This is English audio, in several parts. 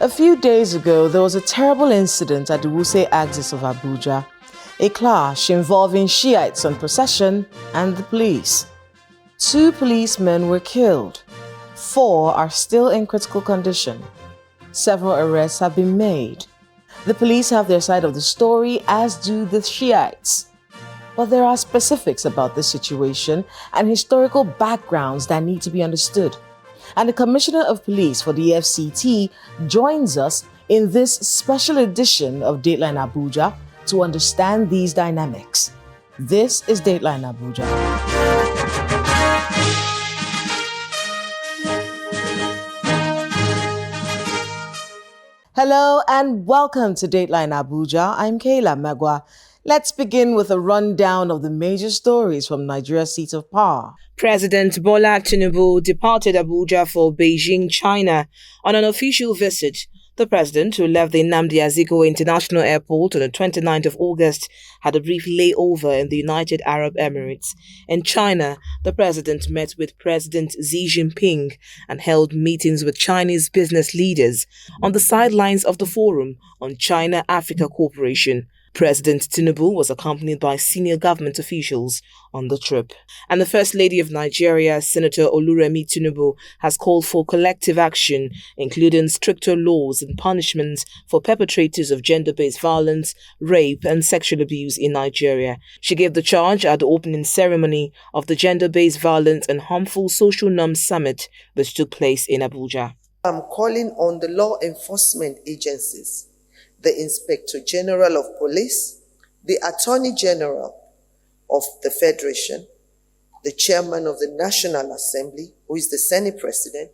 A few days ago, there was a terrible incident at the Wuse axis of Abuja, a clash involving Shiites on procession and the police. 2 policemen were killed. 4 are still in critical condition. Several arrests have been made. The police have their side of the story, as do the Shiites. But there are specifics about this situation and historical backgrounds that need to be understood. And the Commissioner of Police for the FCT joins us in this special edition of Dateline Abuja to understand these dynamics. This is Dateline Abuja. Hello and welcome to Dateline Abuja. I'm Kayla Magwa. Let's begin with a rundown of the major stories from Nigeria's seat of power. President Bola Tinubu departed Abuja for Beijing, China on an official visit. The president, who left the Nnamdi Azikiwe International Airport on the 29th of August, had a brief layover in the United Arab Emirates. In China, the president met with President Xi Jinping and held meetings with Chinese business leaders on the sidelines of the Forum on China-Africa Cooperation. President Tinubu was accompanied by senior government officials on the trip. And the First Lady of Nigeria, Senator Oluremi Tinubu, has called for collective action, including stricter laws and punishments for perpetrators of gender-based violence, rape and sexual abuse in Nigeria. She gave the charge at the opening ceremony of the Gender-Based Violence and Harmful Social Norms Summit, which took place in Abuja. I'm calling on the law enforcement agencies, the Inspector General of Police, the Attorney General of the Federation, the Chairman of the National Assembly, who is the Senate President,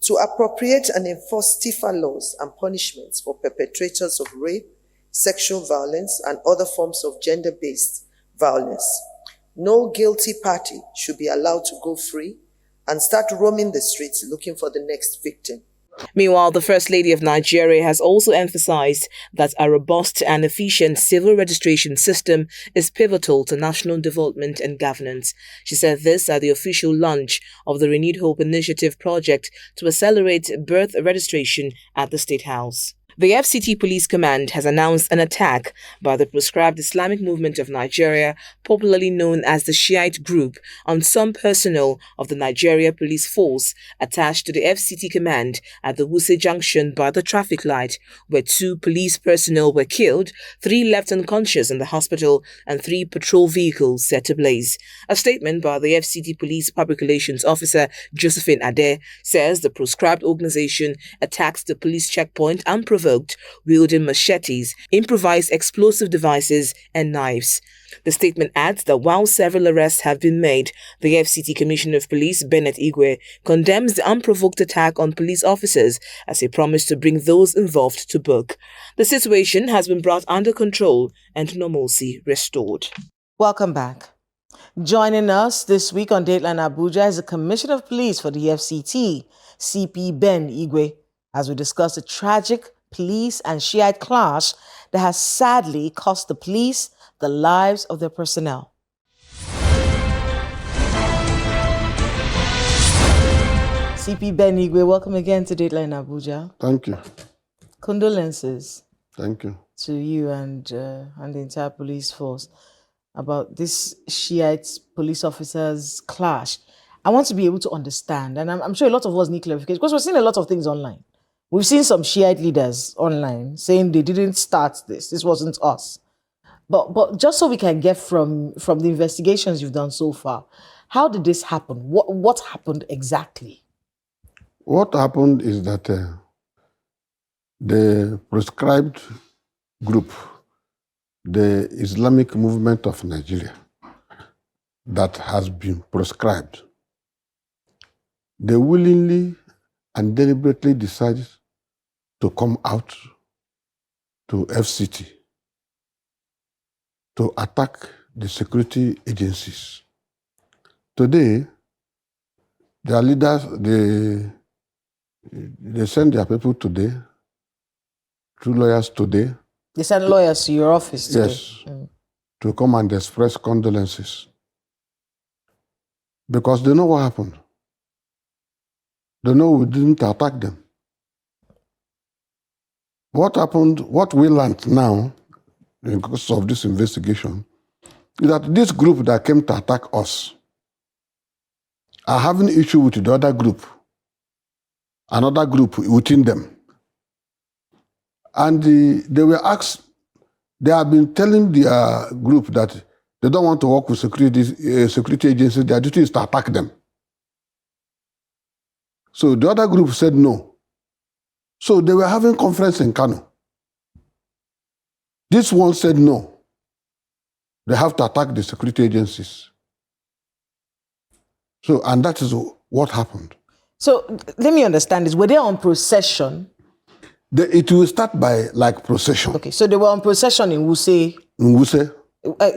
to appropriate and enforce stiffer laws and punishments for perpetrators of rape, sexual violence, and other forms of gender-based violence. No guilty party should be allowed to go free and start roaming the streets looking for the next victim. Meanwhile, the First Lady of Nigeria has also emphasized that a robust and efficient civil registration system is pivotal to national development and governance. She said this at the official launch of the Renewed Hope Initiative project to accelerate birth registration at the State House. The FCT Police Command has announced an attack by the proscribed Islamic Movement of Nigeria, popularly known as the Shiite group, on some personnel of the Nigeria Police Force attached to the FCT Command at the Wuse Junction by the traffic light, where 2 police personnel were killed, 3 left unconscious in the hospital, and 3 patrol vehicles set ablaze. A statement by the FCT Police Public Relations Officer, Josephine Ade, says the proscribed organization attacked the police checkpoint Unprovoked, wielding machetes, improvised explosive devices, and knives. The statement adds that while several arrests have been made, the FCT Commissioner of Police, Bennett Igwe, condemns the unprovoked attack on police officers as he promised to bring those involved to book. The situation has been brought under control and normalcy restored. Welcome back. Joining us this week on Dateline Abuja is the Commissioner of Police for the FCT, CP Ben Igwe, as we discuss the tragic police and Shiite clash that has sadly cost the police the lives of their personnel. CP Ben Igwe, welcome again to Dateline Abuja. Thank you. Condolences. Thank you. To you and the entire police force about this Shiite police officers' clash. I want to be able to understand, and I'm sure a lot of us need clarification, because we're seeing a lot of things online. We've seen some Shiite leaders online saying they didn't start this wasn't us. But just so we can get from the investigations you've done so far, how did this happen? What happened exactly? What happened is that the proscribed group, the Islamic Movement of Nigeria, that has been proscribed, they willingly and deliberately decided to come out to FCT to attack the security agencies. Today, their leaders, they send their people today, 2 lawyers today. They send lawyers to your office today? Yes, to come and express condolences. Because they know what happened. They know we didn't attack them. What happened, what we learned now, in the course of this investigation, is that this group that came to attack us are having issue with the other group, another group within them. And they were asked, they have been telling the group that they don't want to work with security agencies, their duty is to attack them. So the other group said no. So they were having conference in Kano. This one said no. They have to attack the security agencies. So, and that is what happened. So let me understand this. Were they on procession? It will start by like procession. Okay, so they were on procession in Wuse. In Wuse.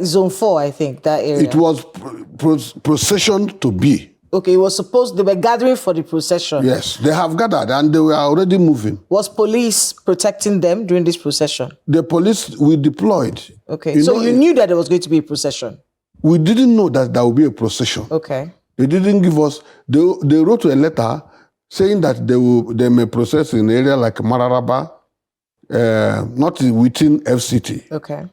Zone 4, I think, that area. It was procession to be. Okay, it was supposed, they were gathering for the procession. Yes, they have gathered and they were already moving. Was police protecting them during this procession? The police we deployed. Okay, you knew that there was going to be a procession? We didn't know that there would be a procession. Okay. They didn't give us, they wrote a letter saying that they may process in an area like Mararaba, not within FCT. Okay.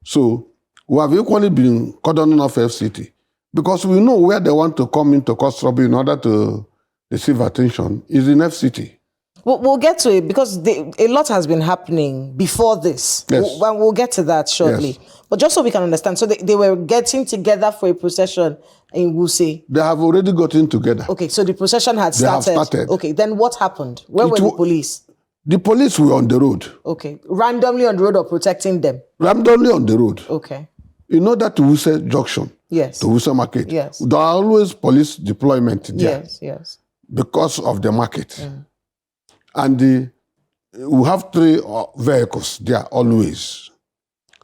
So we have equally been cordoning off FCT because we know where they want to come in to cause trouble in order to receive attention is in FCT. We'll get to it because a lot has been happening before this. Yes. We'll get to that shortly. Yes. But just so we can understand, so they were getting together for a procession in Wuse. They have already gotten together. Okay, so the procession had started. They have started. Okay, then what happened? Where were the police? The police were on the road. Okay, randomly on the road or protecting them? Randomly on the road. Okay. In order to Wuse Junction. Yes. To Wuse Market. Yes. There are always police deployment there. Yes, yes. Because of the market. Mm. And we have 3 vehicles there always.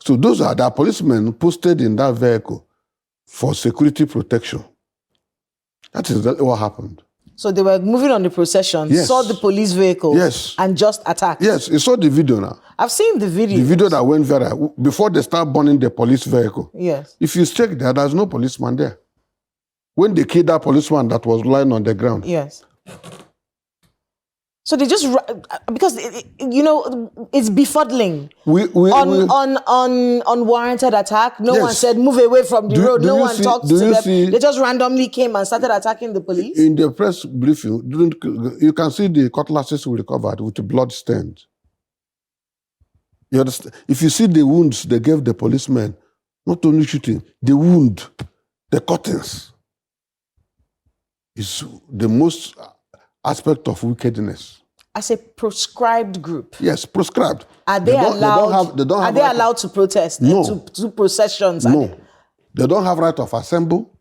So those are the policemen posted in that vehicle for security protection. That is what happened. So they were moving on the procession, yes. Saw the police vehicle, yes. And just attacked. Yes, you saw the video now. I've seen the video. The video that went viral before they start burning the police vehicle. Yes. If you check there, there's no policeman there. When they killed that policeman that was lying on the ground. Yes. So they just, because, it's befuddling. Unwarranted attack. No one said, move away from the road. No one talked to them. They just randomly came and started attacking the police. In the press briefing, you can see the cutlasses we recovered with the blood stains. You understand? If you see the wounds they gave the policemen, not only shooting, the wound, the cuttings, is the most aspect of wickedness. As a proscribed group. Yes, proscribed. Are they allowed to protest? No. To do processions? No. They don't have right of assemble.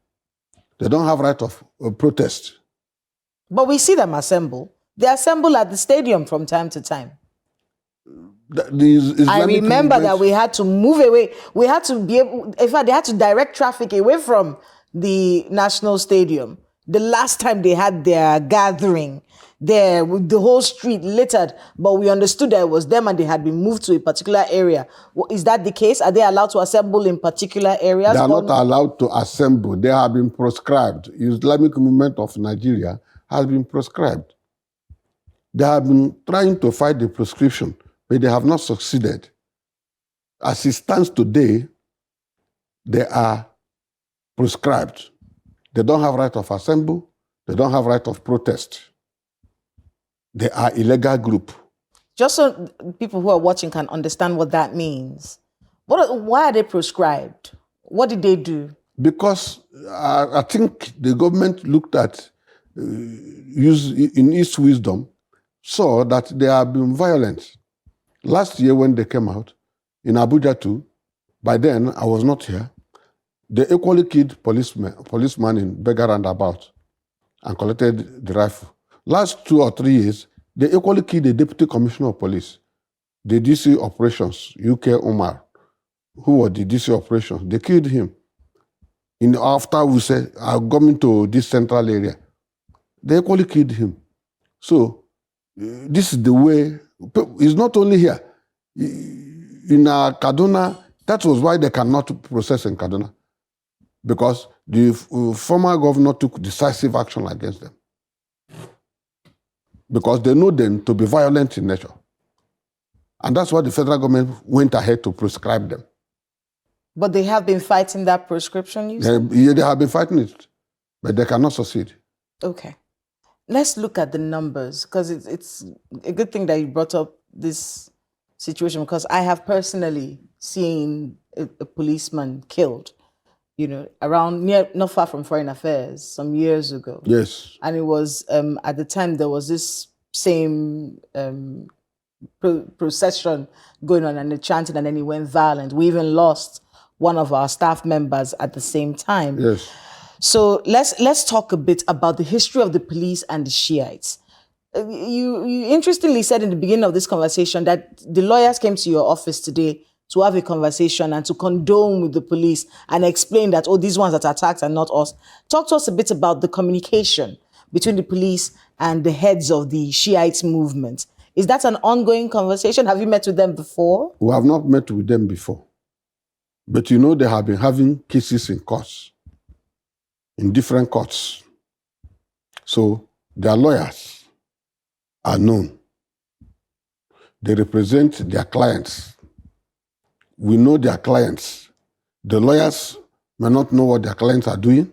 They don't have right of protest. But we see them assemble. They assemble at the stadium from time to time. I remember that we had to move away. We had to be able, in fact, they had to direct traffic away from the National Stadium. The last time they had their gathering there with the whole street littered, but we understood that it was them and they had been moved to a particular area. Is that the case? Are they allowed to assemble in particular areas? They are not allowed to assemble. They have been proscribed. Islamic movement of Nigeria has been proscribed. They have been trying to fight the proscription, but they have not succeeded. As it stands today, they are proscribed. They don't have right of assemble. They don't have right of protest. They are illegal group. Just so people who are watching can understand what that means. Why are they proscribed? What did they do? Because I think the government looked at, in its wisdom, saw that they have been violent. Last year when they came out, in Abuja too, by then I was not here, they equally killed policeman in Beggar Roundabout and collected the rifle. Last 2 or 3 years, they equally killed the deputy commissioner of police, the DC operations, UK Umar, who was the DC operations. They killed him. After we said, I'm coming to this central area, they equally killed him. So this is the way. It's not only here. In Kaduna, that was why they cannot process in Kaduna, because the former governor took decisive action against them, because they know them to be violent in nature. And that's why the federal government went ahead to prescribe them. But they have been fighting that prescription, you said? They have been fighting it, but they cannot succeed. Okay. Let's look at the numbers, because it's a good thing that you brought up this situation, because I have personally seen a policeman killed, around not far from Foreign Affairs some years ago. Yes. And it was, at the time, there was this same procession going on and the chanting, and then it went violent. We even lost one of our staff members at the same time. Yes. So let's talk a bit about the history of the police and the Shiites. You interestingly said in the beginning of this conversation that the lawyers came to your office today to have a conversation and to condone with the police and explain that, these ones that attacked are not us. Talk to us a bit about the communication between the police and the heads of the Shiite movement. Is that an ongoing conversation? Have you met with them before? We have not met with them before. But they have been having cases in courts, in different courts. So their lawyers are known. They represent their clients. We know their clients. The lawyers may not know what their clients are doing,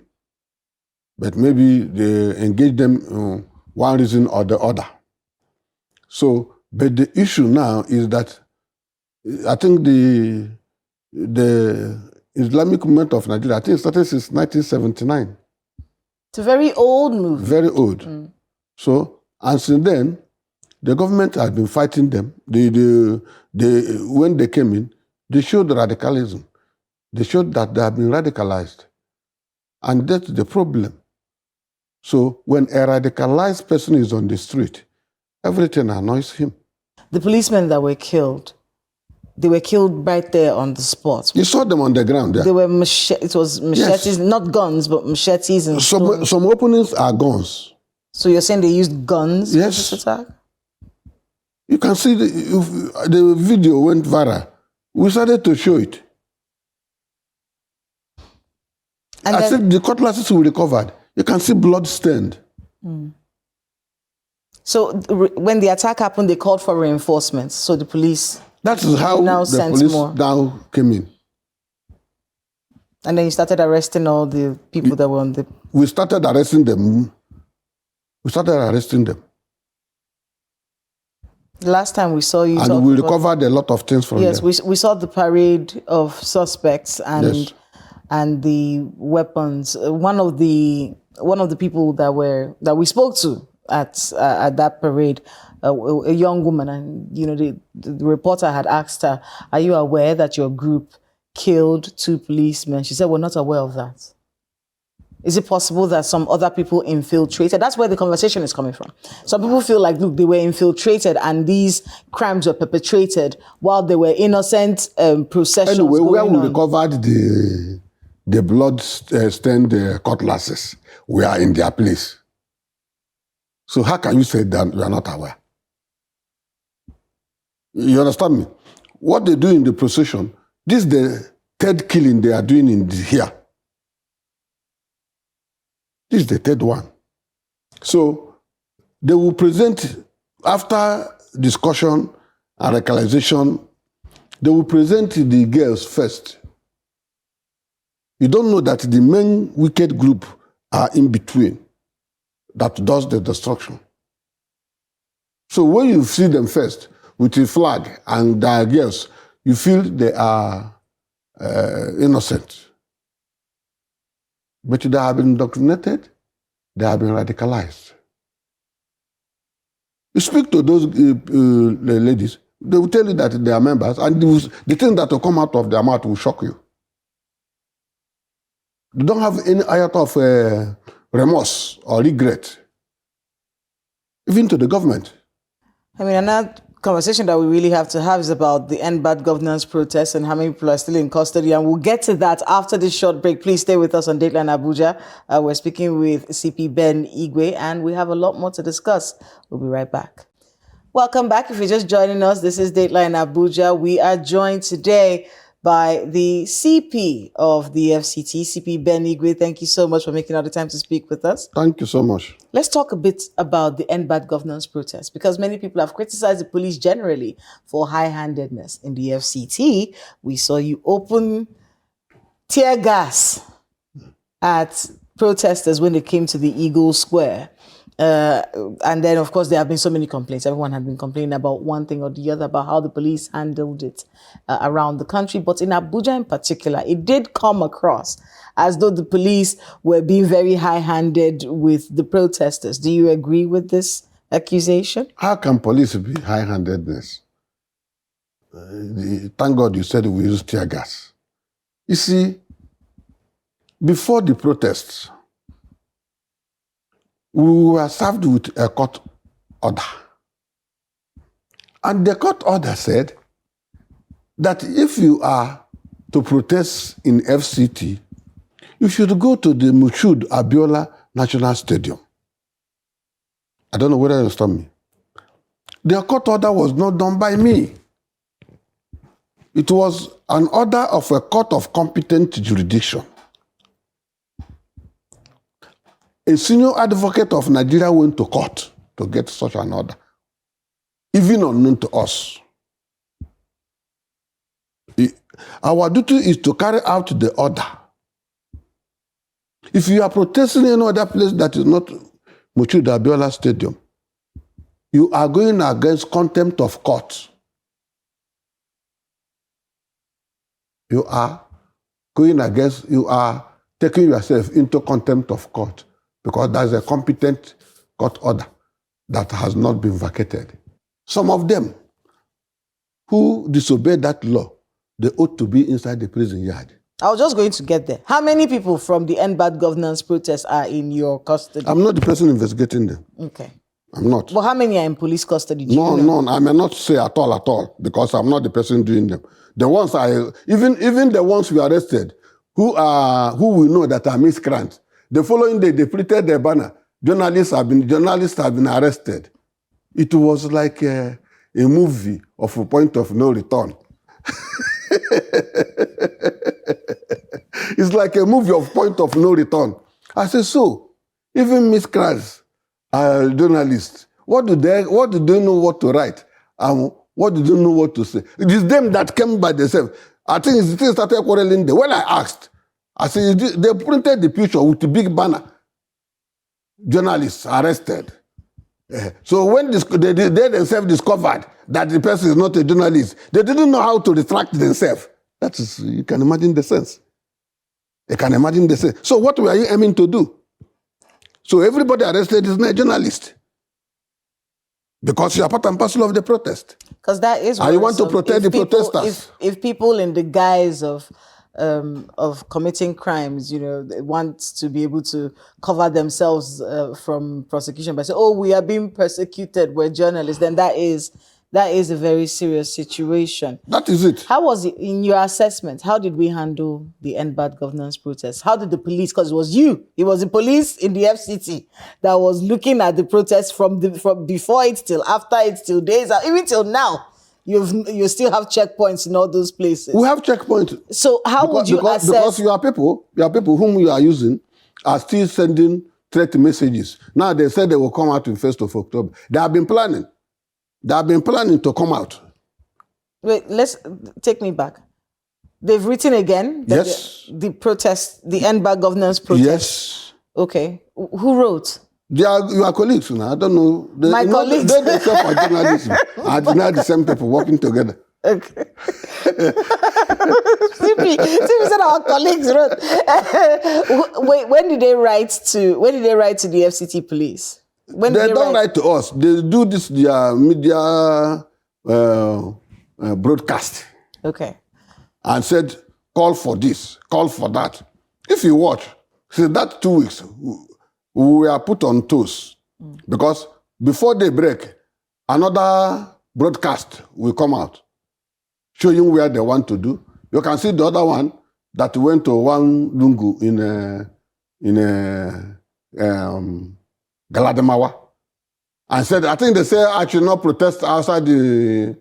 but maybe they engage them in one reason or the other. So, but the issue now is that I think the Islamic movement of Nigeria, I think it started since 1979. It's a very old movement. Very old. So, and since then, the government has been fighting them. When they came in, they showed radicalism. They showed that they have been radicalized. And that's the problem. So when a radicalized person is on the street, everything annoys him. The policemen that were killed, they were killed right there on the spot. You saw them on the ground there. They were it was machetes, yes. Not guns, but machetes and some openings are guns. So you're saying they used guns? Yes. For this attack? You can see the video went viral. We started to show it. And I said the cutlasses we recovered. You can see blood stained. So when the attack happened, they called for reinforcements. So the police That is how the police now came in. And then you started arresting all the people that were on the... We started arresting them. Last time we saw you... And we recovered a lot of things from them. Yes, we saw the parade of suspects and... Yes. And the weapons. One of the people that we spoke to at that parade, a young woman, and the reporter had asked her, "Are you aware that your group killed 2 policemen?" She said, "We're not aware of that." Is it possible that some other people infiltrated? That's where the conversation is coming from. Some people feel like, look, they were infiltrated and these crimes were perpetrated while they were innocent processions. Anyway, where we on. recovered the blood-stained cutlasses, we are in their place. So how can you say that we are not aware? You understand me? What they do in the procession, this is the 3rd killing they are doing here. This is the 3rd one. So they will present, after discussion and radicalization, they will present the girls first. You don't know that the main wicked group are in between that does the destruction. So when you see them first with the flag and their girls, you feel they are innocent. But they have been indoctrinated, they have been radicalized. You speak to those ladies, they will tell you that they are members, and the thing that will come out of their mouth will shock you. They don't have any iota of remorse or regret, even to the government. I mean, another conversation that we really have to have is about the End Bad Governance protests and how many people are still in custody. And we'll get to that after this short break. Please stay with us on Dateline Abuja. We're speaking with CP Ben Igwe, and we have a lot more to discuss. We'll be right back. Welcome back. If you're just joining us, this is Dateline Abuja. We are joined today by the CP of the FCT, CP Ben Igwe. Thank you so much for making all the time to speak with us. Thank you so much. Let's talk a bit about the End Bad Governance protest, because many people have criticized the police generally for high-handedness. In the FCT, we saw you open tear gas at protesters when it came to the Eagle Square. And then, of course, there have been so many complaints. Everyone had been complaining about one thing or the other, about how the police handled it around the country. But in Abuja in particular, it did come across as though the police were being very high-handed with the protesters. Do you agree with this accusation? How can police be high-handedness? Thank God you said we use tear gas. You see, before the protests, we were served with a court order. And the court order said that if you are to protest in FCT, you should go to the Moshood Abiola National Stadium. I don't know whether you understand me. The court order was not done by me. It was an order of a court of competent jurisdiction. A senior advocate of Nigeria went to court to get such an order, even unknown to us. Our duty is to carry out the order. If you are protesting in another place that is not Moshood Abiola Stadium, you are going against contempt of court. You are taking yourself into contempt of court, because there's a competent court order that has not been vacated. Some of them who disobey that law, they ought to be inside the prison yard. I was just going to get there. How many people from the End Bad Governance protest are in your custody? I'm not the person investigating them. Okay. I'm not. Well, how many are in police custody? No, I may not say at all, because I'm not the person doing them. The ones even the ones we arrested, who we know that are miscreants, the following day they printed their banner. Journalists have been arrested. It was like a movie of a point of no return. It's like a movie of point of no return. I said, so even miscreants are journalists. What do they know what to write? What do they know what to say? It is them that came by themselves. I think it started quarreling there. When I asked, I said, they printed the picture with the big banner. Journalists arrested. So when they themselves discovered that the person is not a journalist, they didn't know how to retract themselves. That is, you can imagine the sense. You can imagine the sense. So what were you aiming to do? So everybody arrested is not a journalist. Because you are part and parcel of the protest. Because that is. And you want to protect the protesters. If people in the guise of committing crimes, they want to be able to cover themselves from prosecution by saying, "Oh, we are being persecuted. We're journalists," then that is a very serious situation. That is it. How was it in your assessment? How did we handle the End Bad Governance protest? How did the police? Because it was the police in the FCT that was looking at the protest from before it till after it till days, even till now. You still have checkpoints in all those places. We have checkpoints. So how would you assess? Because your people whom you are using are still sending threat messages. Now they said they will come out on 1st of October. They have been planning. To come out. Wait, let's take me back. They've written again? Yes. The protest, the End Bad Governance protest? Yes. Okay. Who wrote? They are your colleagues now. I don't know. My colleagues? They themselves are journalists. Are not the same people working together. Okay. Simply said our colleagues wrote. Wait, when did they write to the FCT police? They don't write to us. They do this their media broadcast. Okay. And said, call for this, call for that. If you watch, see that 2 weeks, we were put on toes. Because before they break, another broadcast will come out, showing where they want to do. You can see the other one that went to one lungu in Galadamawa, and said, I think they say I should not protest outside the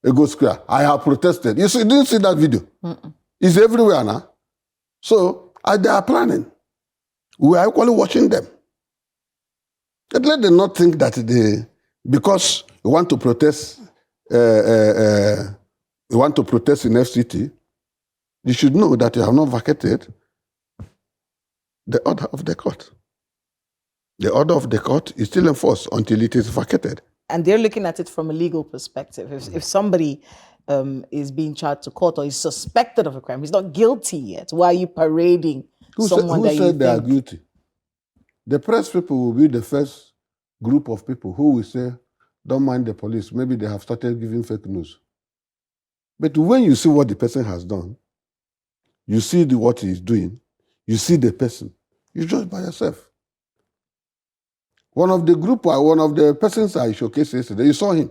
Ego Square. I have protested. You see, didn't see that video? It's everywhere now. So, they are planning. We are equally watching them. But let them not think that because you want to protest, in FCT, you should know that you have not vacated the order of the court. The order of the court is still enforced until it is vacated. And they're looking at it from a legal perspective. If somebody is being charged to court or is suspected of a crime, he's not guilty yet. Why are you parading someone that you think? Who said they are guilty? The press people will be the first group of people who will say, don't mind the police. Maybe they have started giving fake news. But when you see what the person has done, you see what he is doing, you see the person, you judge by yourself. One of the persons I showcased yesterday, you saw him.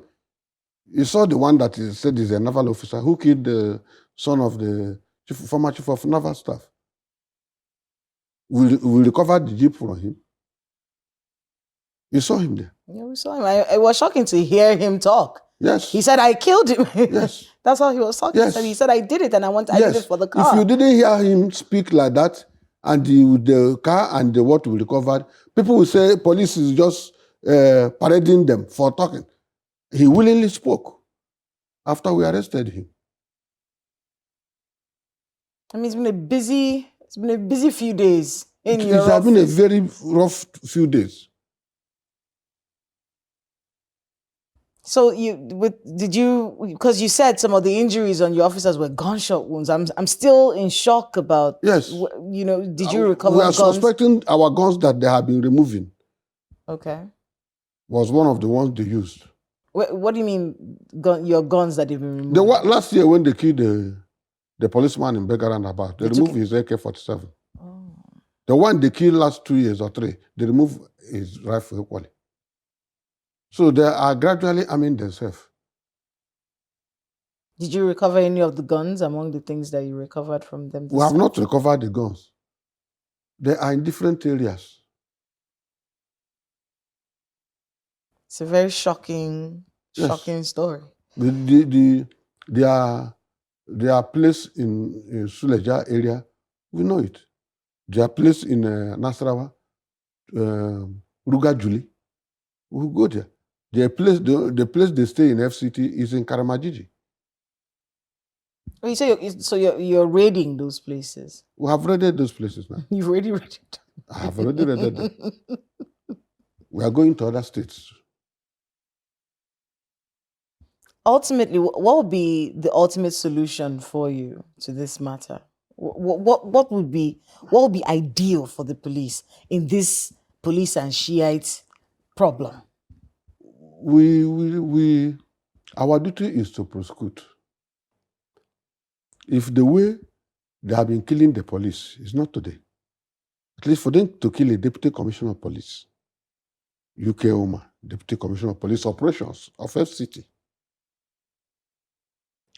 You saw the one that is said is a naval officer who killed the son of the former chief of naval staff. We recovered the jeep from him. You saw him there. Yeah, we saw him. It was shocking to hear him talk. Yes. He said, I killed him. Yes. That's how he was talking. Yes. He said, I did it and I did it for the car. If you didn't hear him speak like that, and the car and the what we recovered, people will say police is just parading them for talking. He willingly spoke after we arrested him. I mean, it's been a busy few days in your office. It has been a very rough few days. So because you said some of the injuries on your officers were gunshot wounds. I'm still in shock about. Yes. Did you recover We are guns? suspecting our guns that they have been removing. Okay. Was one of the ones they used. What do you mean, your guns that they've been removed? Last year when they killed the policeman in Beggar and about, they removed his AK-47. Oh. The one they killed last 2 years or 3, they removed his rifle equally. So they are gradually arming themselves. Did you recover any of the guns among the things that you recovered from them? We have not recovered the guns. They are in different areas. It's a very shocking story. They are placed in Suleja area. We know it. They are placed in Nasarawa, Ruga Juli. We go there. The place they stay in FCT is in Karamajiji. Oh, you say you're raiding those places? We have raided those places now. You've already raided them? I have already raided them. We are going to other states. Ultimately, what would be the ultimate solution for you to this matter? What would be ideal for the police in this police and Shiite problem? Our duty is to prosecute. If the way they have been killing the police is not today, at least for them to kill a deputy commissioner of police, UK Oma, deputy commissioner of police operations of FCT,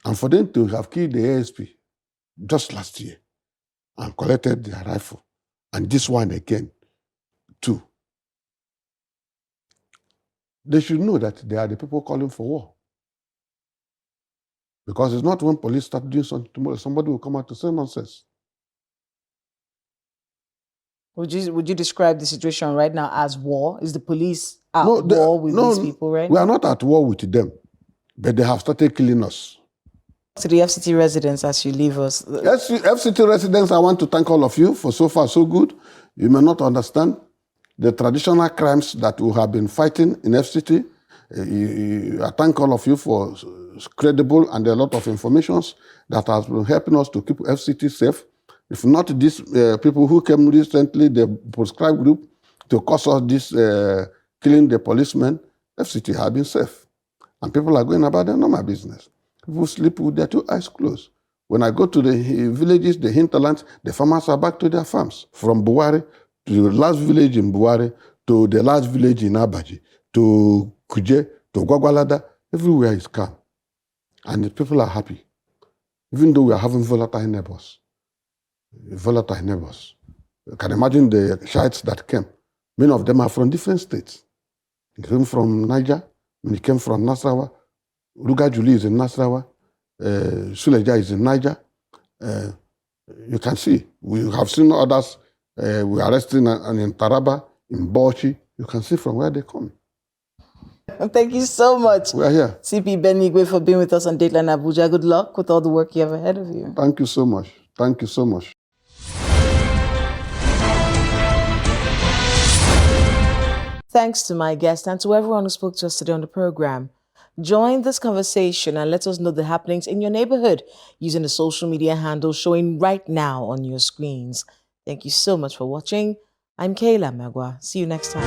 and for them to have killed the ASP just last year and collected their rifle, and this one again, too, they should know that they are the people calling for war. Because it's not when police start doing something tomorrow, somebody will come out to say nonsense. Would you describe the situation right now as war? Is the police at war with these people right now? We are not at war with them, but they have started killing us. To the FCT residents as you leave us. FCT residents, I want to thank all of you for so far so good. You may not understand the traditional crimes that we have been fighting in FCT. I thank all of you for credible and a lot of informations that has been helping us to keep FCT safe. If not these people who came recently, the proscribed group, to cause us this killing the policemen, FCT have been safe. And people are going about their normal business. People sleep with their 2 eyes closed. When I go to the villages, the hinterlands, the farmers are back to their farms. From Buwari to the last village in Buwari, to the last village in Abaji, to Kuje, to Gwagwalada, everywhere is calm. And the people are happy. Even though we are having volatile neighbors. You can imagine the Shiites that came. Many of them are from different states. They came from Niger, many came from Nasarawa, Ruga Juli is in Nasarawa. Suleja is in Niger. You can see. We have seen others. We are arresting and in Taraba, in Bauchi. You can see from where they come. Thank you so much. We are here. CP Benigwe, for being with us on Dateline Abuja. Good luck with all the work you have ahead of you. Thank you so much. Thank you so much. Thanks to my guest and to everyone who spoke to us today on the program. Join this conversation and let us know the happenings in your neighborhood using the social media handle showing right now on your screens. Thank you so much for watching. I'm Kayla Magwa. See you next time.